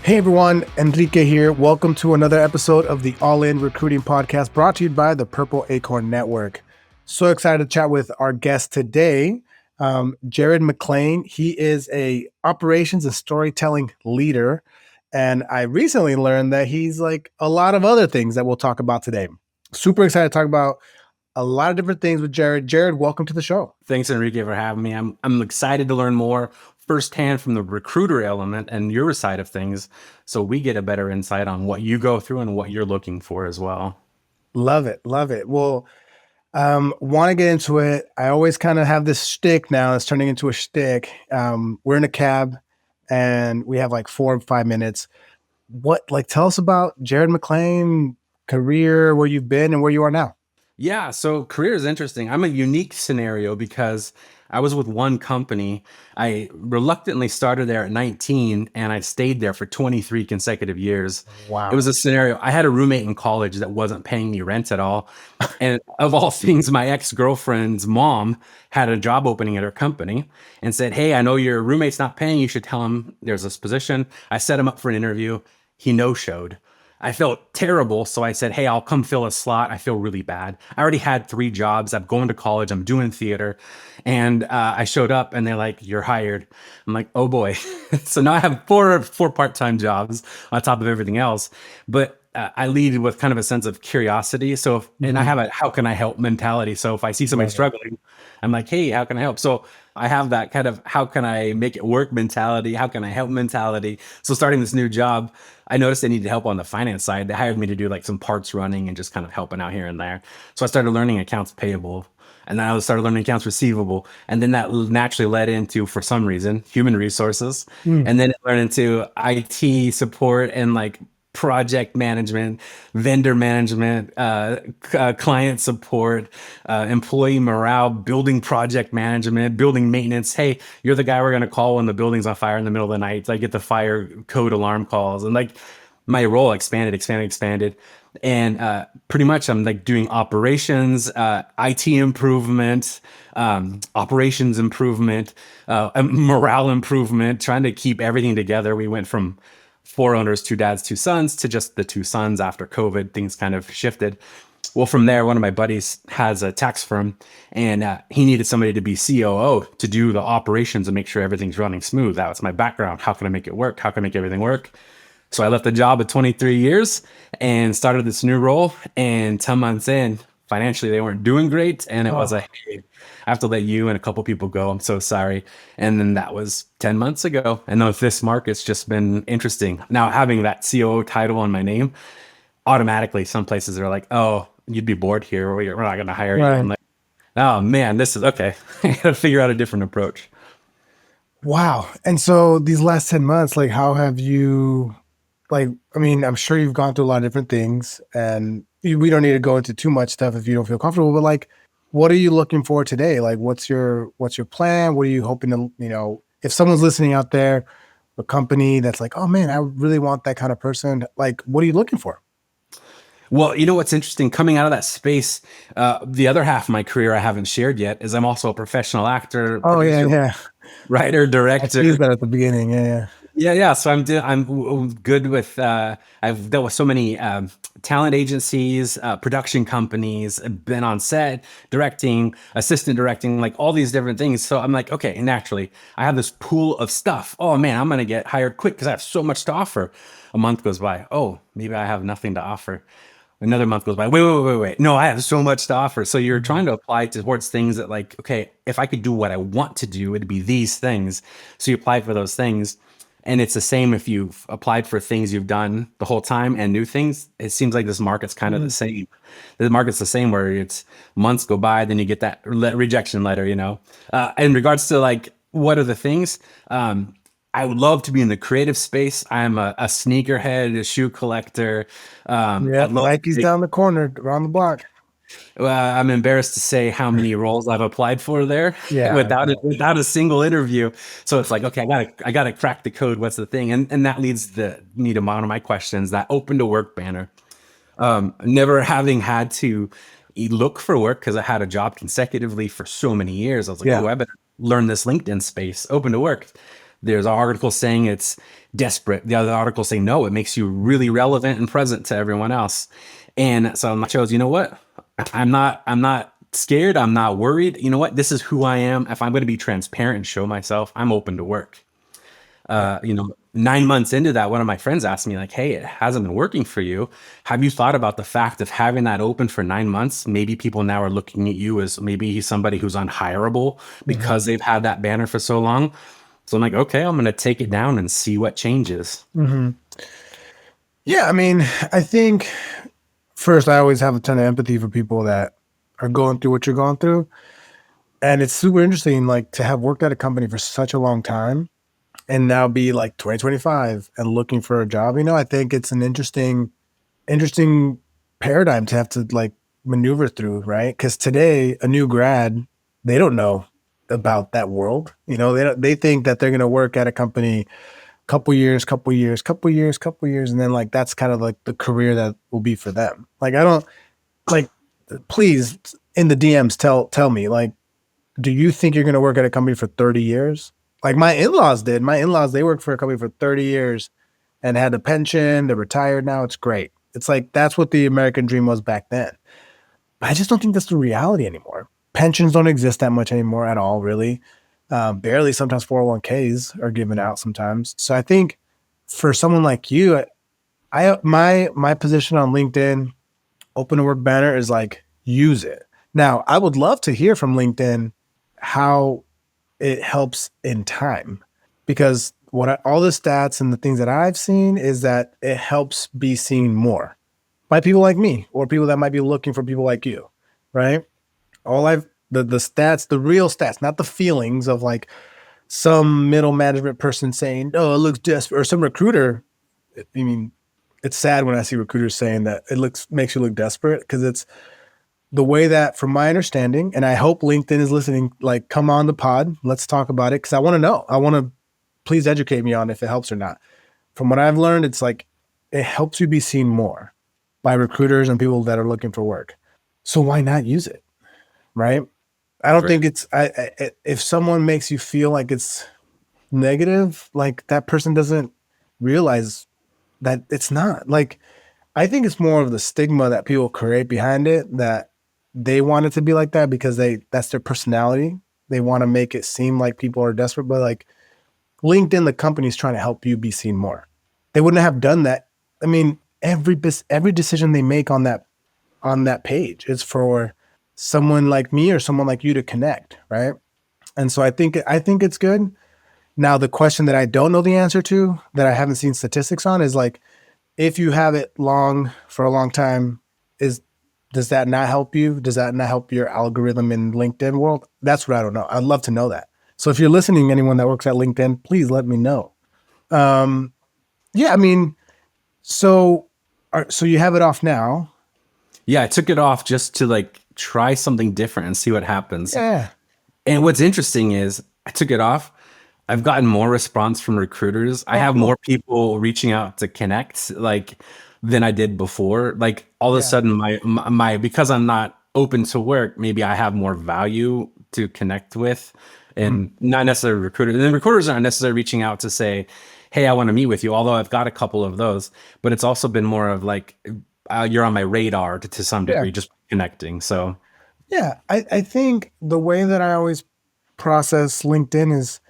Hey everyone, Enrique here. Welcome to another episode of the All In Recruiting Podcast brought to you by the Purple Acorn Network. So excited to chat with our guest today, Jared McClain. He is a operations and storytelling leader. And I recently learned that he's like a lot of other things that we'll talk about today. Super excited to talk about a lot of different things with Jared. Jared, welcome to the show. Thanks, Enrique, for having me. I'm excited to learn more firsthand from the recruiter element and your side of things, so we get a better insight on what you go through and what you're looking for as well. Love it. Love it. Well, want to get into it. I always kind of have this shtick now. It's turning into a shtick. We're in a cab and we have like 4 or 5 minutes. Tell us about Jared McClain, career, where you've been and where you are now. Yeah, so career is interesting. I'm a unique scenario because I was with one company. I reluctantly started there at 19 and I stayed there for 23 consecutive years. It Wow. was a scenario. I had a roommate in college that wasn't paying me rent at all. And of all things, my ex-girlfriend's mom had a job opening at her company and said, "Hey, I know your roommate's not paying. You should tell him there's this position." I set him up for an interview. He no-showed. I felt terrible. So I said, "Hey, I'll come fill a slot. I feel really bad." I already had 3 jobs. I'm going to college. I'm doing theater. And I showed up and they're like, "You're hired." I'm like, "Oh boy." So now I have four part-time jobs on top of everything else. But I lead with kind of a sense of curiosity. And I have a how can I help mentality. So if I see somebody struggling, I'm like, "Hey, how can I help?" So I have that kind of how can I make it work mentality? How can I help mentality? So starting this new job, I noticed they needed help on the finance side. They hired me to do like some parts running and just kind of helping out here and there. So I started learning accounts payable, and then I started learning accounts receivable. And then that naturally led into, for some reason, human resources. Mm. And then it led into IT support and like project management, vendor management, client support, employee morale, building project management, building maintenance. Hey, you're the guy we're going to call when the building's on fire in the middle of the night. So I get the fire code alarm calls, and like my role expanded. And pretty much I'm like doing operations, IT improvement, operations improvement, morale improvement, trying to keep everything together. We went from 4 owners, 2 dads, 2 sons to just the 2 sons after COVID. Things kind of shifted. Well, from there, one of my buddies has a tax firm, and he needed somebody to be COO to do the operations and make sure everything's running smooth. That was my background. How can I make it work? How can I make everything work? So I left the job at 23 years and started this new role. And 10 months in, financially, they weren't doing great. And it was like, "Hey, I have to let you and a couple people go. I'm so sorry." And then that was 10 months ago. And now this market's just been interesting. Now, having that COO title on my name, automatically, some places are like, "Oh, you'd be bored here. Or we're not going to hire you." Right. I'm like, "Oh, man, this is okay." I got to figure out a different approach. Wow. And so these last 10 months, like how have you I'm sure you've gone through a lot of different things and we don't need to go into too much stuff if you don't feel comfortable, but like, what are you looking for today? Like, what's your plan? What are you hoping to, if someone's listening out there, a company that's like, "Oh man, I really want that kind of person." Like, what are you looking for? Well, you know what's interesting? Coming out of that space, the other half of my career I haven't shared yet is I'm also a professional actor, Oh yeah, producer, yeah. writer, I teased director. that at the beginning. Yeah, yeah. Yeah. So I'm good with. I've dealt with so many talent agencies, production companies, been on set, directing, assistant directing, like all these different things. So I'm like, okay, naturally, I have this pool of stuff. Oh man, I'm gonna get hired quick because I have so much to offer. A month goes by. Oh, maybe I have nothing to offer. Another month goes by. Wait. No, I have so much to offer. So you're trying to apply towards things that like, okay, if I could do what I want to do, it'd be these things. So you apply for those things. And it's the same if you've applied for things you've done the whole time and new things. It seems like this market's kind of the same. The market's the same where it's months go by, then you get that rejection letter, in regards to like, what are the things? I would love to be in the creative space. I'm a sneakerhead, a shoe collector. Yeah, I'd love Nike's to down the corner, around the block. I'm embarrassed to say how many roles I've applied for there Yeah. without a single interview. So it's like, okay, I gotta crack the code. What's the thing? And that leads me to one of my questions, that open to work banner. Never having had to look for work because I had a job consecutively for so many years. I was like, Yeah. oh, I better learn this LinkedIn space, open to work. There's articles saying it's desperate. The other articles say no, it makes you really relevant and present to everyone else. And so I chose, you know what? I'm not scared. I'm not worried. You know what? This is who I am. If I'm going to be transparent and show myself, I'm open to work. 9 months into that, one of my friends asked me like, "Hey, it hasn't been working for you. Have you thought about the fact of having that open for 9 months? Maybe people now are looking at you as maybe he's somebody who's unhireable Mhm. because they've had that banner for so long." So I'm like, okay, I'm going to take it down and see what changes. Mhm. Yeah, I mean, I think first, I always have a ton of empathy for people that are going through what you're going through. And it's super interesting, like to have worked at a company for such a long time and now be like 2025 and looking for a job. I think it's an interesting paradigm to have to like maneuver through, right? Because today, a new grad, they don't know about that world. They think that they're going to work at a company couple years, couple years, couple years, couple years, and then like that's kind of like the career that will be for them. Like I don't like please in the DMs tell me like, do you think you're gonna work at a company for 30 years? Like my in-laws did. My in-laws, they worked for a company for 30 years and had a pension, they're retired now. It's great. It's like that's what the American dream was back then. But I just don't think that's the reality anymore. Pensions don't exist that much anymore at all, really. Barely. Sometimes 401ks are given out sometimes. So I think for someone like you, my position on LinkedIn, open to work banner is like use it. Now, I would love to hear from LinkedIn how it helps in time because all the stats and the things that I've seen is that it helps be seen more by people like me or people that might be looking for people like you, right? All I've the stats, the real stats, not the feelings of like some middle management person saying, "Oh, it looks desperate," or some recruiter. I mean, it's sad when I see recruiters saying that it makes you look desperate because it's the way that, from my understanding, and I hope LinkedIn is listening. Like, come on the pod, let's talk about it because I want to know. I want to please educate me on if it helps or not. From what I've learned, it's like it helps you be seen more by recruiters and people that are looking for work. So why not use it, right? I don't Right. think if someone makes you feel like it's negative, like that person doesn't realize that it's not. Like I think it's more of the stigma that people create behind it that they want it to be like that because that's their personality. They want to make it seem like people are desperate, but like LinkedIn, the company's trying to help you be seen more. They wouldn't have done that. I mean, every decision they make on that page is for someone like me or someone like you to connect, right? And so I think it's good. Now, the question that I don't know the answer to, that I haven't seen statistics on, is like if you have it long for a long time, is does that not help you? Does that not help your algorithm in LinkedIn world? That's what I don't know. I'd love to know that. So if you're listening, anyone that works at LinkedIn, please let me know. Um, yeah, I mean, so so you have it off now. Yeah, I took it off just to like try something different and see what happens. Yeah, And what's interesting is I took it off. I've gotten more response from recruiters. I oh, have more cool. people reaching out to connect like than I did before. Like all of a Yeah. sudden my because I'm not open to work, maybe I have more value to connect with Mhm. and not necessarily recruiters. And recruiters aren't necessarily reaching out to say, "Hey, I want to meet with you." Although I've got a couple of those, but it's also been more of like you're on my radar to some Yeah. degree, just connecting. So Yeah. I think the way that I always process LinkedIn is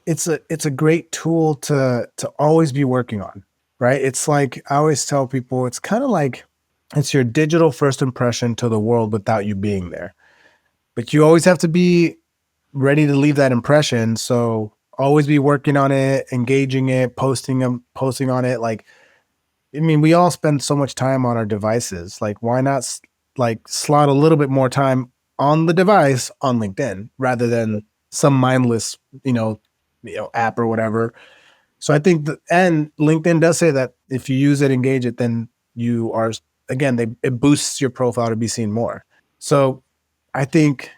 it's a great tool to always be working on, right? It's like I always tell people it's kind of like it's your digital first impression to the world without you being there. But you always have to be ready to leave that impression. So always be working on it, engaging it, posting on it. Like I mean, we all spend so much time on our devices. Like why not like slot a little bit more time on the device on LinkedIn rather than some mindless, app or whatever. So I think that, and LinkedIn does say that if you use it, engage it, then you are, again, it boosts your profile to be seen more. So I think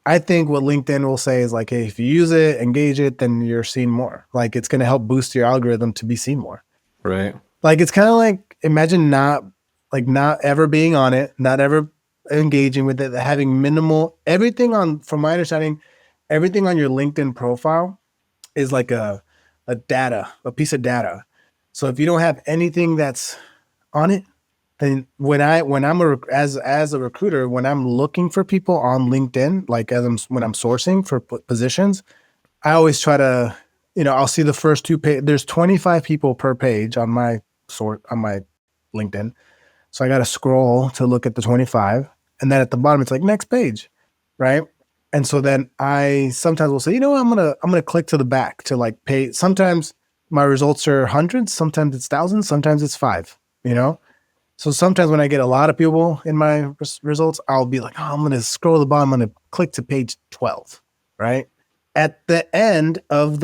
what LinkedIn will say is like, hey, if you use it, engage it, then you're seen more. Like it's going to help boost your algorithm to be seen more. right. Like it's kind of like imagine not ever being on it, not ever engaging with it, having minimal everything on. From my understanding, everything on your LinkedIn profile is like a a piece of data. So if you don't have anything that's on it, then as a recruiter, when I'm looking for people on LinkedIn, like when I'm sourcing for positions, I always try to, I'll see the first two page. There's 25 people per page on my LinkedIn. So I got to scroll to look at the 25. And then at the bottom, it's like next page. Right. And so then I sometimes will say, I'm going to click to the back to like pay. Sometimes my results are hundreds. Sometimes it's thousands. Sometimes it's five, So sometimes when I get a lot of people in my results, I'll be like, I'm going to scroll to the bottom. I'm going to click to page 12. Right. At the end of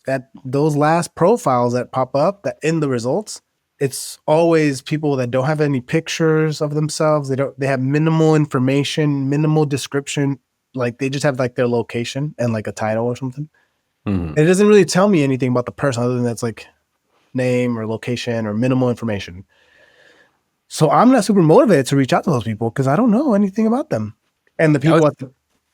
at those last profiles that pop up that in the results, it's always people that don't have any pictures of themselves. They have minimal information, minimal description. Like they just have like their location and like a title or something. Mhm. It doesn't really tell me anything about the person other than that's like name or location or minimal information. So I'm not super motivated to reach out to those people because I don't know anything about them. And the people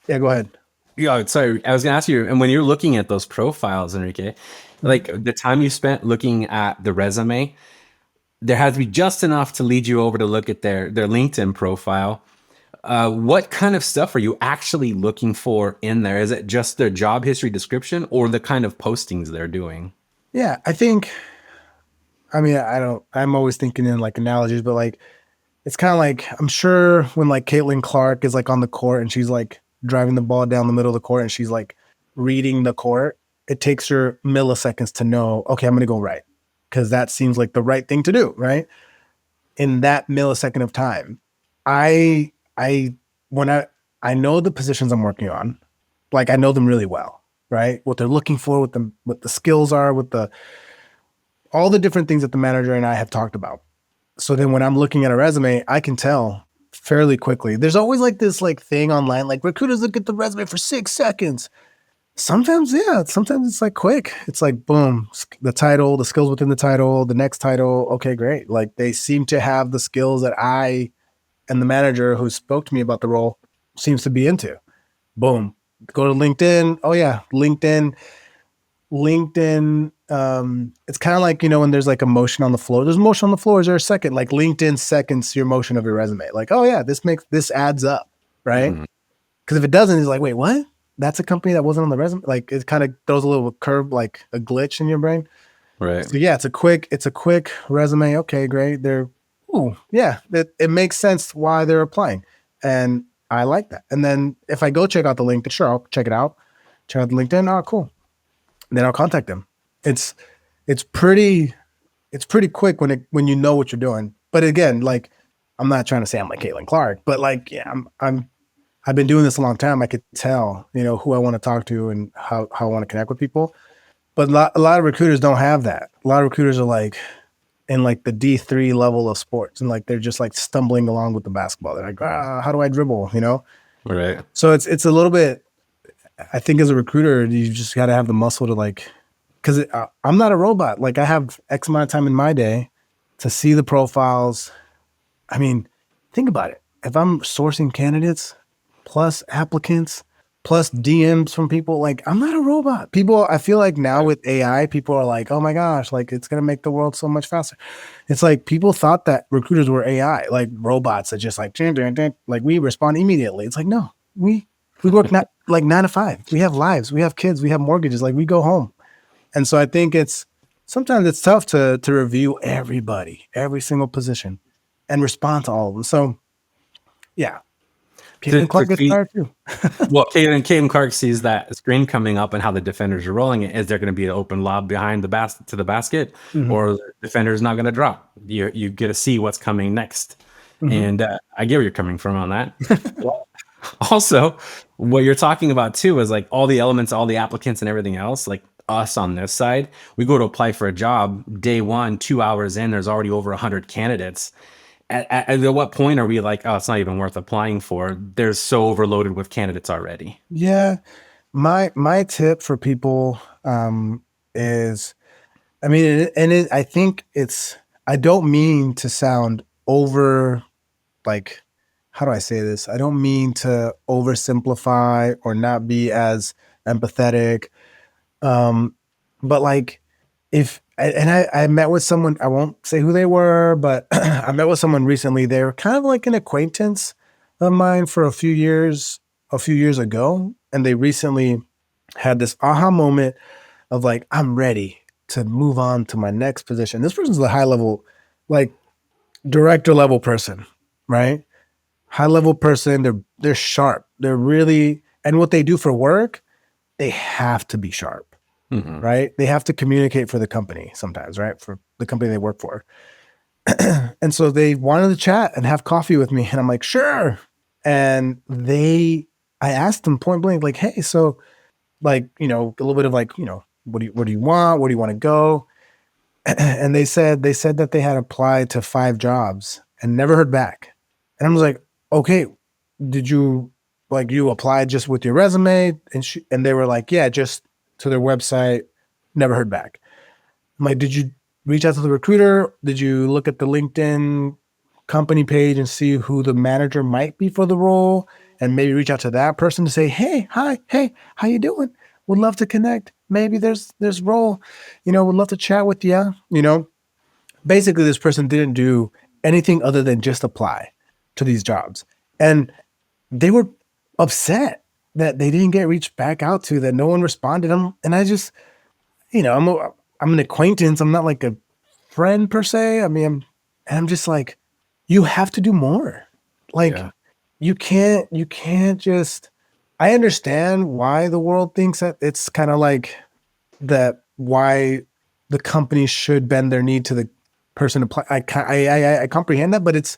yeah, go ahead. Yeah, sorry. I was gonna ask you, and when you're looking at those profiles, Enrique, like the time you spent looking at the resume, there has to be just enough to lead you over to look at their LinkedIn profile. What kind of stuff are you actually looking for in there? Is it just their job history description or the kind of postings they're doing? Yeah, I'm always thinking in like analogies, but like, it's kind of like, I'm sure when like Caitlin Clark is like on the court and she's like driving the ball down the middle of the court and she's like reading the court, it takes her milliseconds to know, okay, I'm going to go right. Cause that seems like the right thing to do. Right. In that millisecond of time, I, I, when I know the positions I'm working on, like I know them really well, right? What they're looking for, what the skills are, all the different things that the manager and I have talked about. So then when I'm looking at a resume, I can tell fairly quickly. There's always like this like thing online, like recruiters look at the resume for 6 seconds. Sometimes, yeah, sometimes it's like quick. It's like boom, the title, the skills within the title, the next title. Okay, great. Like they seem to have the skills that I and the manager who spoke to me about the role seems to be into. Boom. Go to LinkedIn. Oh yeah, LinkedIn, it's kind of like, when there's like a motion on the floor. There's motion on the floor. Is there a second? Like LinkedIn seconds your motion of your resume. Like, oh yeah, this adds up, right? Mhm. Because if it doesn't, it's like, wait, what? That's a company that wasn't on the resume. Like it kind of throws a little curve, like a glitch in your brain. Right. So yeah, it's a quick resume. Okay, great. Yeah, it makes sense why they're applying, and I like that. And then if I go check out the LinkedIn, sure, I'll check it out. Check out the LinkedIn. Oh, cool. Then I'll contact them. It's it's pretty it's pretty quick when you know what you're doing. But again, like I'm not trying to say I'm like Caitlin Clark, but like yeah, I've been doing this a long time. I could tell, who I want to talk to and how I want to connect with people. But a lot of recruiters don't have that. A lot of recruiters are like in like the D3 level of sports and like they're just like stumbling along with the basketball. They're like, how do I dribble? Right. So it's a little bit. I think as a recruiter, you just got to have the muscle to like, because I'm not a robot. Like I have X amount of time in my day to see the profiles. I mean, think about it. If I'm sourcing candidates plus applicants plus DMs from people, like I'm not a robot. People, I feel like now with AI, people are like, oh my gosh, like it's gonna make the world so much faster. It's like people thought that recruiters were AI, like robots that just like like we respond immediately. It's like no, we work not like 9 to 5. We have lives, we have kids, we have mortgages. Like we go home, and so I think sometimes it's tough to review everybody, every single position, and respond to all of them. So yeah, To, Caitlin to Clark gets see tired too. well, Caden Clark sees that screen coming up and how the defenders are rolling it. Is there going to be an open lob behind the basket to the basket, Mhm, or the defender's not going to drop? You get to see what's coming next, mhm. and I get where you're coming from on that. Well, also, what you're talking about too is like all the elements, all the applicants, and everything else. Like us on this side, we go to apply for a job day one, 2 hours in, there's already over 100 candidates. At what point are we like, oh, it's not even worth applying for? They're so overloaded with candidates already. Yeah, my tip for people is, I mean, I think it's. I don't mean to sound over like, how do I say this? I don't mean to oversimplify or not be as empathetic. Um, but like I met with someone, I won't say who they were, but I met with someone recently. They were kind of like an acquaintance of mine for a few years ago. And they recently had this aha moment of like, I'm ready to move on to my next position. This person's a high level, like director level person, right? High level person. They're sharp. They're really, and what they do for work, they have to be sharp, Mhm. right? They have to communicate for the company sometimes, right? For the company they work for. And so they wanted to chat and have coffee with me. And I'm like, sure. And I asked them point blank, like, hey, so like, a little bit of like, what do you want? Where do you want to go? And they said that they had applied to 5 jobs and never heard back. And I was like, okay, did you like you applied just with your resume? And they were like, yeah, just to their website, never heard back. I'm like, did you reach out to the recruiter? Did you look at the LinkedIn company page and see who the manager might be for the role? And maybe reach out to that person to say, hey, hi, hey, how you doing? Would love to connect. Maybe there's role, would love to chat with you. Basically this person didn't do anything other than just apply to these jobs. And they were upset that they didn't get reached back out to, that no one responded. And I just, I'm an acquaintance. I'm not like a friend per se. I mean, I'm just like, you have to do more. Like, Yeah. you can't just. I understand why the world thinks that it's kind of like that. Why the company should bend their knee to the person apply. I comprehend that, but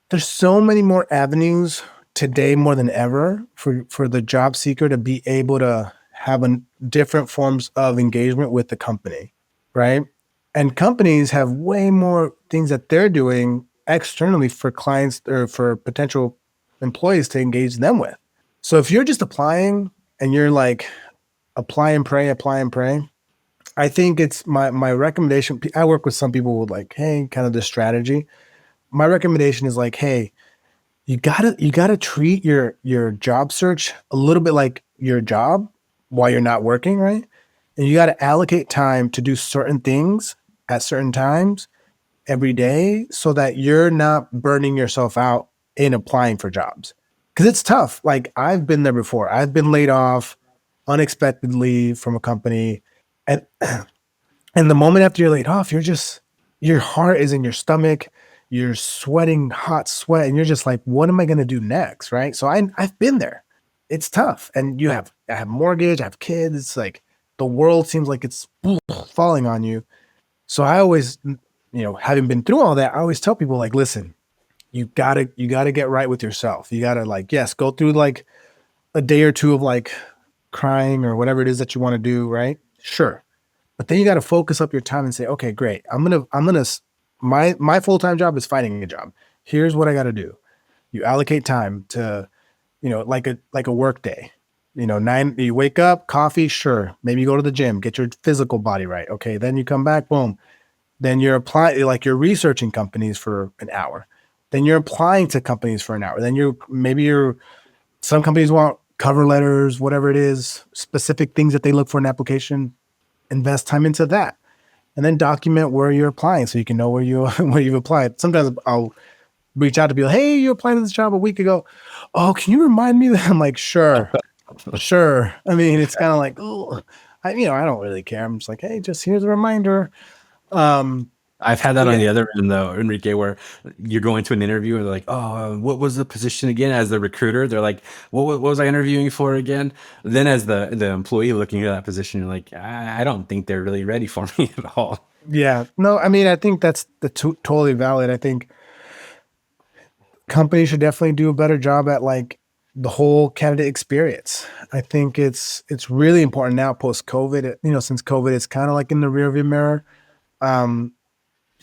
there's so many more avenues today more than ever for the job seeker to be able to have different forms of engagement with the company, right? And companies have way more things that they're doing externally for clients or for potential employees to engage them with. So if you're just applying and you're like apply and pray, I think it's my recommendation. I work with some people with like, hey, kind of this strategy. My recommendation is like, hey, you gotta treat your job search a little bit like your job while you're not working, right? And you gotta allocate time to do certain things at certain times every day so that you're not burning yourself out in applying for jobs. Cause it's tough. Like I've been there before. I've been laid off unexpectedly from a company. And and the moment after you're laid off, your heart is in your stomach, you're sweating hot sweat, and you're just like, what am I gonna do next? Right. So I've been there. It's tough. And I have mortgage, I have kids. It's like the world seems like it's falling on you. So I always, having been through all that, I always tell people like, listen, you gotta get right with yourself. You gotta like, yes, go through like a day or two of like crying or whatever it is that you want to do, right? Sure. But then you got to focus up your time and say, okay, great. My full-time job is finding a job. Here's what I got to do. You allocate time to, like a work day. 9, you wake up, coffee, sure. Maybe you go to the gym, get your physical body right. Okay. Then you come back, boom. Then you're applying, like you're researching companies for an hour. Then you're applying to companies for an hour. Then some companies want cover letters, whatever it is, specific things that they look for in an application. Invest time into that, and then document where you're applying so you can know where where you've applied. Sometimes I'll reach out to people, hey, you applied to this job a week ago. Oh, can you remind me that? I'm like, sure, sure. I mean, it's kind of like, oh, I don't really care. I'm just like, hey, just here's a reminder. Um, I've had that but on yeah, the other end though, Enrique, where you're going to an interview and they're like, "Oh, what was the position again?" As the recruiter, they're like, what was I interviewing for again?" Then as the employee looking at that position, you're like, I don't think they're really ready for me at all." yeah. No, I mean, I think that's totally valid. I think companies should definitely do a better job at like the whole candidate experience. I think it's really important now post COVID. Since COVID, it's kind of like in the rearview mirror. Um,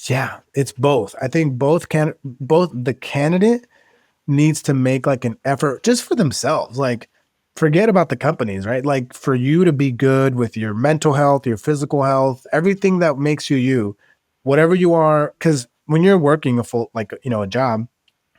yeah, it's both. I think both the candidate needs to make like an effort just for themselves. Like, forget about the companies, right? Like for you to be good with your mental health, your physical health, everything that makes you you, whatever you are. Because when you're working a full like a job,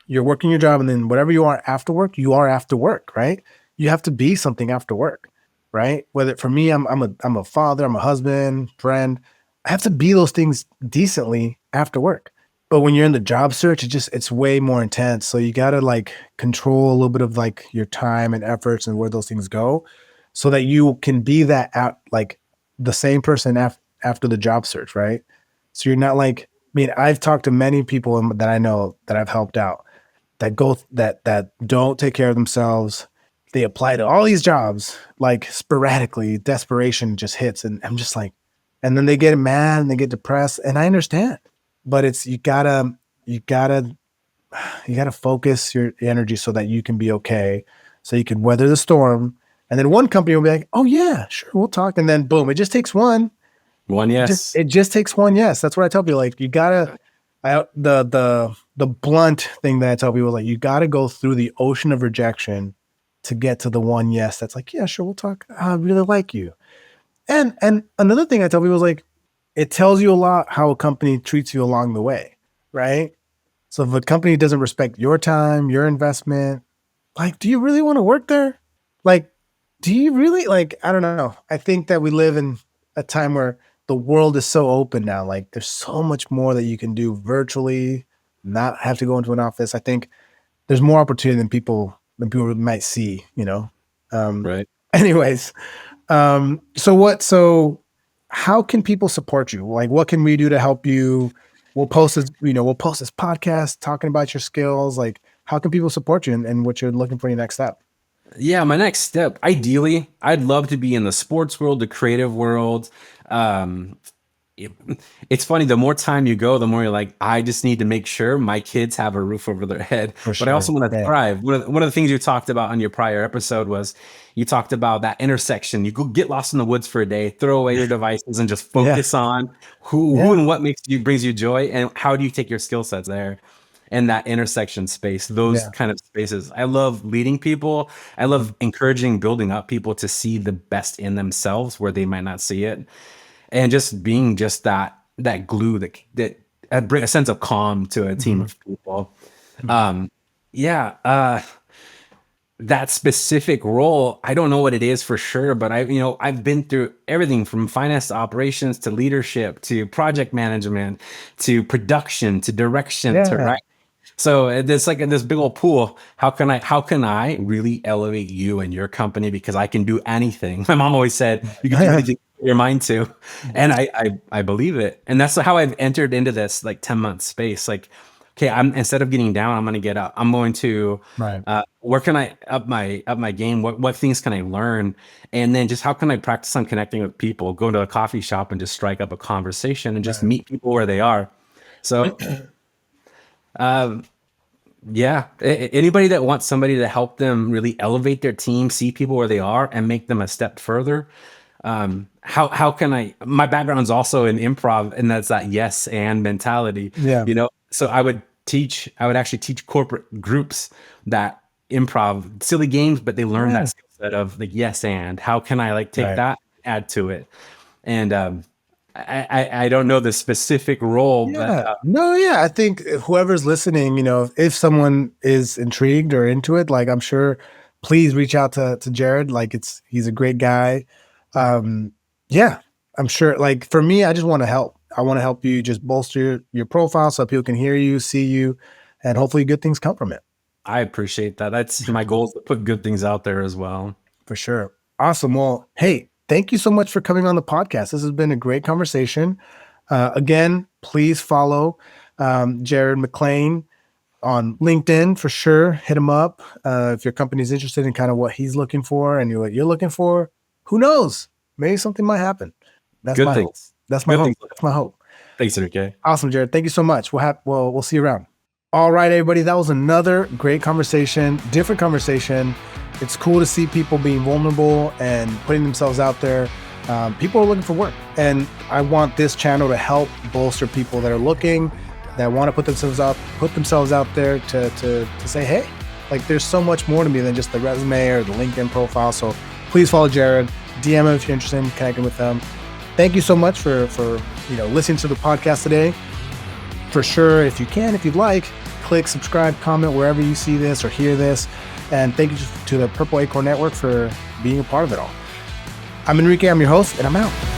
you're working your job, and then whatever you are after work, right? You have to be something after work, right? Whether for me, I'm a father, I'm a husband, friend. I have to be those things decently after work. But when you're in the job search, it's way more intense. So you got to like control a little bit of like your time and efforts and where those things go so that you can be that out like the same person after the job search, right? So you're not like, I mean, I've talked to many people that I know that I've helped out that don't take care of themselves. They apply to all these jobs like sporadically, desperation just hits. And I'm just like, and then they get mad and they get depressed. And I understand, but it's, you gotta focus your energy so that you can be okay. So you can weather the storm. And then one company will be like, oh yeah, sure, we'll talk. And then boom, it just takes one. Yes. It just takes one yes. That's what I tell people. Like you gotta the blunt thing that I tell people, like you gotta go through the ocean of rejection to get to the one yes. That's like, yeah, sure, we'll talk. I really like you. And another thing I tell people is like, it tells you a lot how a company treats you along the way, right? So if a company doesn't respect your time, your investment, like, do you really want to work there? Like, do you really like, I don't know. I think that we live in a time where the world is so open now. Like there's so much more that you can do virtually, not have to go into an office. I think there's more opportunity than people might see, you know? Right. Anyways, so how can people support you? Like, what can we do to help you? We'll post this podcast talking about your skills. Like, how can people support you and what you're looking for your next step? Yeah, my next step, ideally, I'd love to be in the sports world, the creative world. Um, it- it's funny, the more time you go, the more you're like, I just need to make sure my kids have a roof over their head. For But I also sure. want to Yeah. thrive. One of the things you talked about on your prior episode was you talked about that intersection. You go get lost in the woods for a day, throw away your devices, and just Yeah. focus on who Yeah. and what brings you joy, and how do you take your skill sets there. And that intersection space, those Yeah. kind of spaces. I love leading people. I love encouraging, building up people to see the best in themselves where they might not see it, and just being just that glue that bring a sense of calm to a team Mhm. of people. Mhm. Um, yeah, that specific role, I don't know what it is for sure, but I've been through everything from finance to operations to leadership to project management to production to direction to Yeah. right. So it's like this big old pool. How can I really elevate you and your company? Because I can do anything. My mom always said you can do Yeah. anything you put your mind to. And I believe it. And that's how I've entered into this like 10-month space. Like, okay, I'm instead of getting down, I'm gonna get up. I'm going to Right. where can I up my game? What things can I learn? And then just how can I practice on connecting with people? Go to a coffee shop and just strike up a conversation and just Right. meet people where they are. So um yeah, anybody that wants somebody to help them really elevate their team, see people where they are, and make them a step further. How can I? My background's also in improv, and that's that yes and mentality. Yeah. So I would actually teach corporate groups that improv silly games, but they learn Yeah. that skill set of like yes and. How can I like take Right. that, add to it, and I don't know the specific role, but Yeah. No, yeah. I think whoever's listening, if someone is intrigued or into it, like I'm sure, please reach out to Jared. Like he's a great guy. Um, yeah, I'm sure. Like for me, I just want to help. I want to help you just bolster your profile so people can hear you, see you, and hopefully good things come from it. I appreciate that. That's my goal, is to put good things out there as well. For sure. Awesome. Well, hey, thank you so much for coming on the podcast. This has been a great conversation. Again, please follow Jared McClain on LinkedIn for sure. Hit him up if your company's interested in kind of what he's looking for and what you're looking for. Who knows? Maybe something might happen. That's Good my hope. things. That's my Good hope. things. That's my hope. Thanks, Enrique. Awesome, Jared. Thank you so much. We'll see you around. All right, everybody. That was another great conversation, different conversation. It's cool to see people being vulnerable and putting themselves out there. People are looking for work, and I want this channel to help bolster people that are looking, that want to put themselves out there to say, hey, like there's so much more to me than just the resume or the LinkedIn profile. So please follow Jared, DM him if you're interested in connecting with them. Thank you so much for listening to the podcast today. For sure, if you'd like, click subscribe, comment wherever you see this or hear this. And thank you to the Purple Acorn Network for being a part of it all. I'm Enrique, I'm your host, and I'm out.